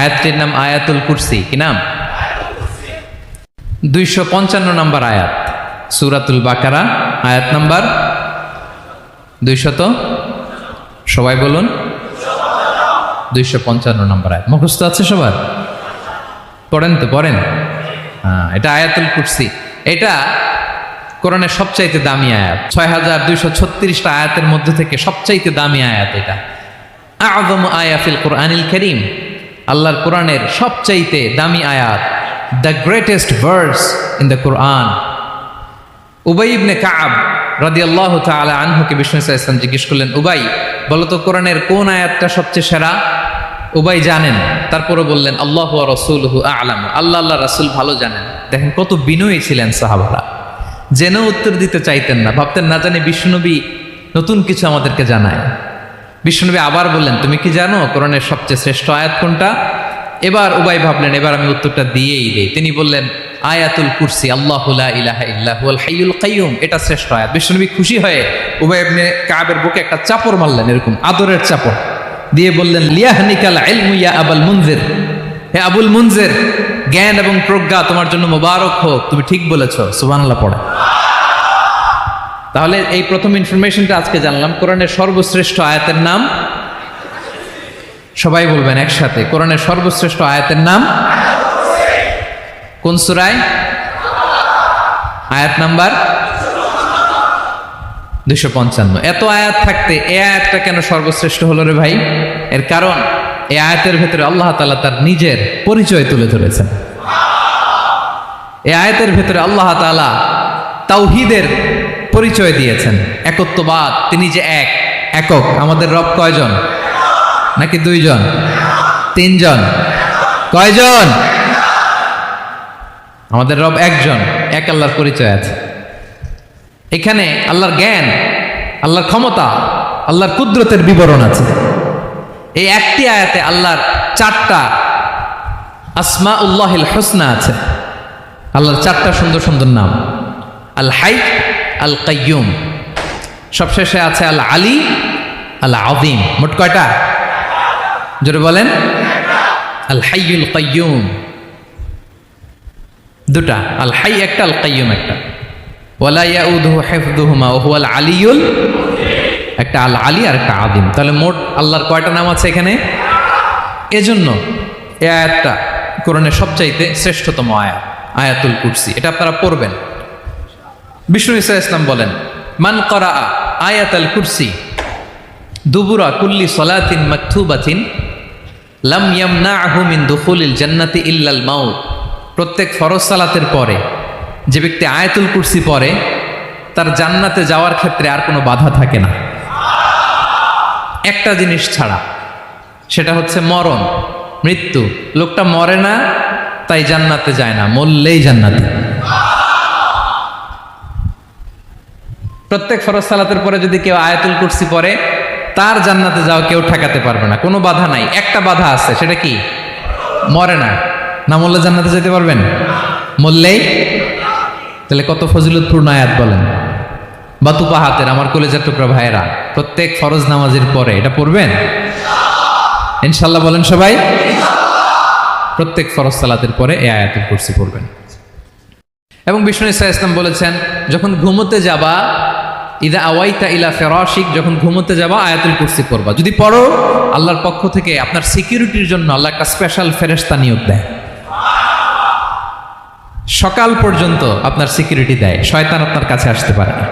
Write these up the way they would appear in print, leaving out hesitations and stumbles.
আয়াতটির নাম আয়াতুল কুরসি। কি নাম? 255 নম্বর আয়াত, সূরাতুল বাকারা, আয়াত নাম্বার 200, সবাই বলুন 255 নম্বর আয়াত। মুখস্থ আছে সবার? পড়েন তো, পড়েন। এটা আয়াতুল কুরসি। এটা কোরআনের সবচাইতে দামি আয়াত। 6236টা আয়াতের মধ্যে থেকে সবচাইতে দামি আয়াত এটা। আযমু আয়া ফিল কুরআনিল কারীম, আল্লাহর কোরআনের সবচাইতে দামি আয়াত, the greatest verse in the Quran. Ubayy ibn Kab রাদিয়াল্লাহু তাআলা আনহুকে বিষ্ণু সাল্লাল্লাহু আলাইহি ওয়াসাল্লাম জিজ্ঞেস করলেন, উবাই বলো তো কোরআনের কোন আয়াতটা সবচেয়ে সেরা? উবাই জানেন, তারপরে বললেন আল্লাহু ওয়া রাসূলুহু আ'লাম, আল্লাহ আল্লাহ রাসূল ভালো জানেন। দেখেন কত বিনয়ী ছিলেন সাহাবারা, জেনে উত্তর দিতে চাইতেন না, ভাবতেন না জানি বিশ্বনবী নতুন কিছু আমাদেরকে জানায়। বিশ্বনবী আবার বললেন, তুমি কি জানো কোরআনের সবচেয়ে শ্রেষ্ঠ আয়াত কোনটা? এবার উবাই ভাবলেন এবার আমি উত্তরটা দিয়েই দেই। তিনি বললেন আয়াতুল কুরসি, আল্লাহু লা ইলাহা ইল্লা হুয়াল হাইয়ুল কাইয়ুম, এটা শ্রেষ্ঠ আয়াত। বিশ্বনবী খুশি হয়ে উবাই ইবনে কাবের বুকে একটা চাপড় মারলেন, এরকম আদরের চাপড় দিয়ে বললেন, লিয়াহনিকাল ইলমু ইয়া আবুল মুনজির, হে আবুল মুনজির, জ্ঞান এবং প্রজ্ঞা তোমার জন্য মোবারক হোক, তুমি ঠিক বলেছো। সুবহানাল্লাহ পড়ে। তাহলে এই প্রথম ইনফরমেশনটা আজকে জানলাম, কোরআনের সর্বশ্রেষ্ঠ আয়াতের নাম, সবাই বলবেন একসাথে, কোরআনের সর্বশ্রেষ্ঠ আয়াতের নাম কোন সূরায়? আয়াত নাম্বার 255। এত আয়াত থাকতে এই আয়াতটা কেন সর্বশ্রেষ্ঠ হলো রে ভাই? এর কারণ এই আয়াতের ভেতরে আল্লাহ তাআলা তার নিজের পরিচয় তুলে ধরেছেন। এই আয়াতের ভেতরে আল্লাহ তাআলা তাওহীদের পরিচয় দিয়েছেন, একত্ববাদ, তিনি যে এক, একক। আমাদের রব কয়জন? নাকি 2 জন, 3 জন? কয়জন? আমাদের রব একজন, এক আল্লাহর পরিচয় আছে। এখানে আল্লাহর জ্ঞান, আল্লাহর ক্ষমতা, আল্লাহর কুদরতের বিবরণ আছে। এই একটি আয়াতে আল্লাহর 4টা আসমাউল্লাহিল হুসনা আছে, আল্লাহর 4টা সুন্দর সুন্দর নাম। আল হাই, আল কাইয়ুম, সবশেষে আছে আল আলী, আল আযীম। মোট কয়টা? জোরে বলেন। আল হাইয়ুল কাইয়ুম 2টা, আল হাই একটা, আল কাইয়ুম একটা। ওয়ালা ইয়াউদুহু হিফযুহুমা ওয়া হুয়াল আলিয়ুল, একটা আল আলী আর একটা আযীম। তাহলে মোট আল্লাহর কয়টা নাম আছে এখানে? এজন্য এই আয়াতটা কোরআনের সবচাইতে শ্রেষ্ঠতম আয়াত, আয়াতুল কুরসি। এটা আপনারা পড়বেন। বিষ্ণু ঈসা ইসলাম বলেন, মান ক্বারাআ আয়াতুল কুরসি দুবুরা কুল্লি সালাতিন মাকতুবাতিন লাম ইয়ামনাহু মিন দুখুলিল জান্নাতি ইল্লাল মাউত। প্রত্যেক ফরজ সালাতের পরে যে ব্যক্তি আয়াতুল কুরসি পড়ে তার জান্নাতে যাওয়ার ক্ষেত্রে আর কোনো বাধা থাকে না, একটা জিনিস ছাড়া, সেটা হচ্ছে মরণ, মৃত্যু। লোকটা মরে না তাই জান্নাতে যায় না, মরলেই জান্নাতে। প্রত্যেক ফরজ সালাতের পরে যদি কেউ আয়াতুল কুরসি পড়ে তার জান্নাতে যাওয়া কেউ ঠেকাতে পারবে না, কোনো বাধা নাই। একটা বাধা আছে, সেটা কি? মরে না। না মরলে জান্নাতে যেতে পারবেন? মরলেই। তাহলে কত ফজিলতপূর্ণ আয়াত বলেন। বাতুপা হাতের আমার কলেজের টুকরা ভাইয়েরা, প্রত্যেক ফরজ নামাজের পরে এটা পড়বেন ইনশাল্লাহ। বলেন সবাই। প্রত্যেক ফরজ সালাতের পরে এই আয়াতুল কুরসি পড়বেন। এবং বিষ্ণু ঈসা ইসলাম বলেছেন, যখন ঘুমোতে যাবা, ইদা আওয়াইতা ইলা ফিরাশিক, যখন ঘুমোতে যাবা আয়াতুল কুরসি পড়বা। যদি পড়ো, আল্লাহর পক্ষ থেকে আপনার সিকিউরিটির জন্য আল্লাহ একটা স্পেশাল ফেরেশতা নিয়োগ দেয়। সকাল পর্যন্ত আপনার সিকিউরিটি দেয়, শয়তান আপনার কাছে আসতে পারে না।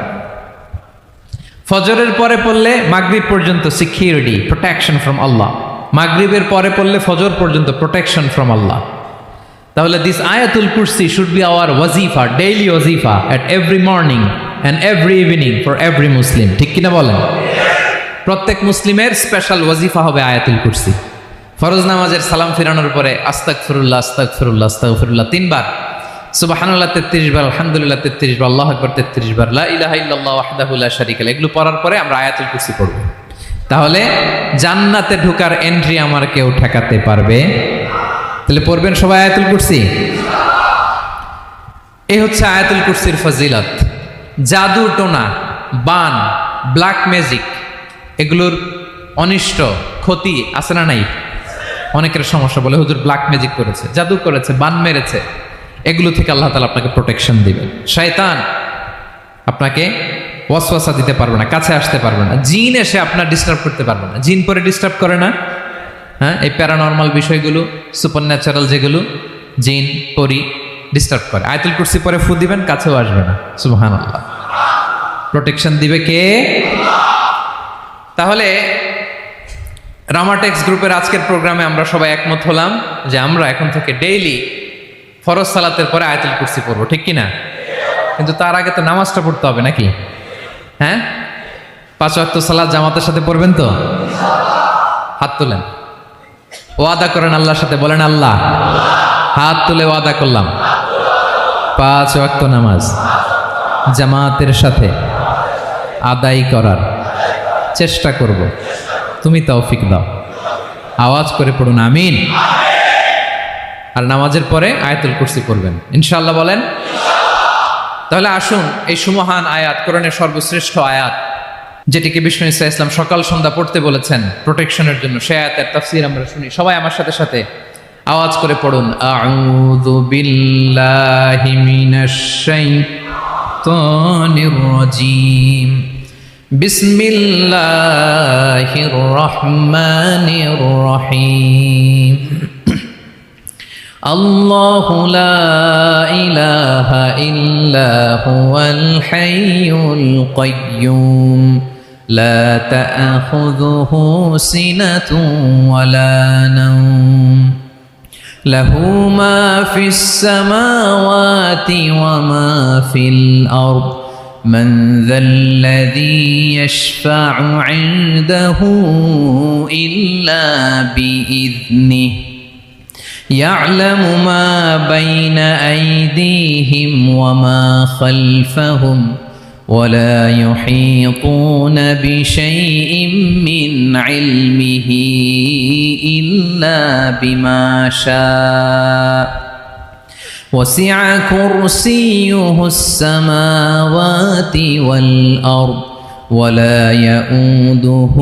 ফজরের পরে পড়লে মাগরিব পর্যন্ত সিকিউরিটি, প্রোটেকশন ফ্রম আল্লাহ। মাগরিবের পরে পড়লে ফজর পর্যন্ত প্রোটেকশন ফ্রম আল্লাহ। তাহলে দিস আয়াতুল কুরসি শুড বি আওয়ার ওয়াজিফা, ডেইলি ওয়াজিফা at every morning and every evening for every Muslim. ঠিক কিনা বলেন? প্রত্যেক মুসলিমের স্পেশাল ওয়াজিফা হবে আয়াতুল কুরসি। ফরজ নামাজের সালাম ফিরানোর পরে আস্তাগফিরুল্লাহ আস্তাগফিরুল্লাহ আস্তাগফিরুল্লাহ 3 বার, সুবহানাল্লাহ 33 বার, আলহামদুলিল্লাহ 33 বার, আল্লাহু আকবার 33 বার, লা ইলাহা ইল্লাল্লাহ ওয়াহদাহু লা শারীকা লাহু, এগুলো পড়ার পরে আমরা আয়াতুল কুরসি পড়ব। তাহলে জান্নাতে ঢোকার এন্ট্রি আমার কেউ ঠেকাতে পারবে। তাহলে পড়বেন সবাই আয়াতুল কুরসি। এই হচ্ছে আয়াতুল কুরসির ফজিলত। জাদু টোনা, বান, ব্ল্যাক ম্যাজিক, এগুলোর অনিষ্ট ক্ষতি আছে না নাই? অনেকের সমস্যা বলে হুজুর ব্ল্যাক ম্যাজিক করেছে, জাদু করেছে, বান মেরেছে, এগুলো থেকে আল্লাহ তাআলা আপনাকে প্রোটেকশন দিবেন। শয়তান আপনাকে ওয়াসওয়াসা দিতে পারবে না, কাছে আসতে পারবে না, জিন এসে আপনার ডিস্টার্ব করতে পারবে না। জিন পরে ডিস্টার্ব করে না? হ্যাঁ, এই প্যারানর্মাল বিষয়গুলো, সুপার ন্যাচারাল যেগুলো, জিন পরি ডিস্টার্ব করে। আয়াতুল কুরসি পরে ফু দিবেন, কাছেও আসবে না। সুবহানাল্লাহ। প্রোটেকশন দিবে কে? তাহলে রামাটেক্স গ্রুপের আজকের প্রোগ্রামে আমরা সবাই একমত হলাম যে আমরা এখন থেকে ডেইলি ফরজ সালাতের পরে আয়াতুল কুরসি পড়বো, ঠিক কিনা? কিন্তু তার আগে তো নামাজটা পড়তে হবে নাকি? হ্যাঁ, 5 ওয়াক্ত সালাত জামাতের সাথে পড়বেন তো? হাত তুলেন, ওয়াদা করেন আল্লাহর সাথে, বলেন আল্লাহ, হাত তুলে ওয়াদা করলাম 5 ওয়াক্ত নামাজ জামাতের সাথে আদায় করার চেষ্টা করব, তুমি তৌফিক দাও। আওয়াজ করে পড়ুন আমিন। আর নামাজের পরে আয়াতুল কুরসি পড়বেন ইনশাআল্লাহ, বলেন। তাহলে আসুন এই সুমহান আয়াত, কোরআনের সর্বশ্রেষ্ঠ আয়াত, যেটিকে বিষ্ণু ইসা ইসলাম সকাল সন্ধ্যা পড়তে বলেছেন প্রোটেকশনের জন্য, সে আয়াতের তাফসীর আমরা শুনি। সবাই আমার সাথে সাথে আওয়াজ করে পড়ুন, আউযু বিল্লাহি মিনাশ শাইতানির রাজীম, বিসমিল্লাহির রহমানির রহিম। আল্লাহু লা ইলাহা ইল্লা হুয়াল হাইয়ুল কাইয়্যুম, লা তা'খুযুহু সিনাতুন ওয়ালা নাওম, লাহু মা ফিস সামাওয়াতি ওয়া মা ফিল আরদ, من ذا الذي يشفع عنده إلا بإذنه، يعلم ما بين أيديهم وما خلفهم، ولا يحيطون بشيء من علمه إلا بما شاء، وسع كرسيه السماوات والأرض، ولا يؤوده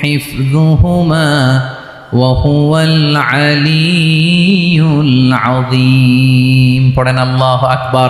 حفظهما، وهو العلي العظيم। পড়েন আল্লাহু আকবার।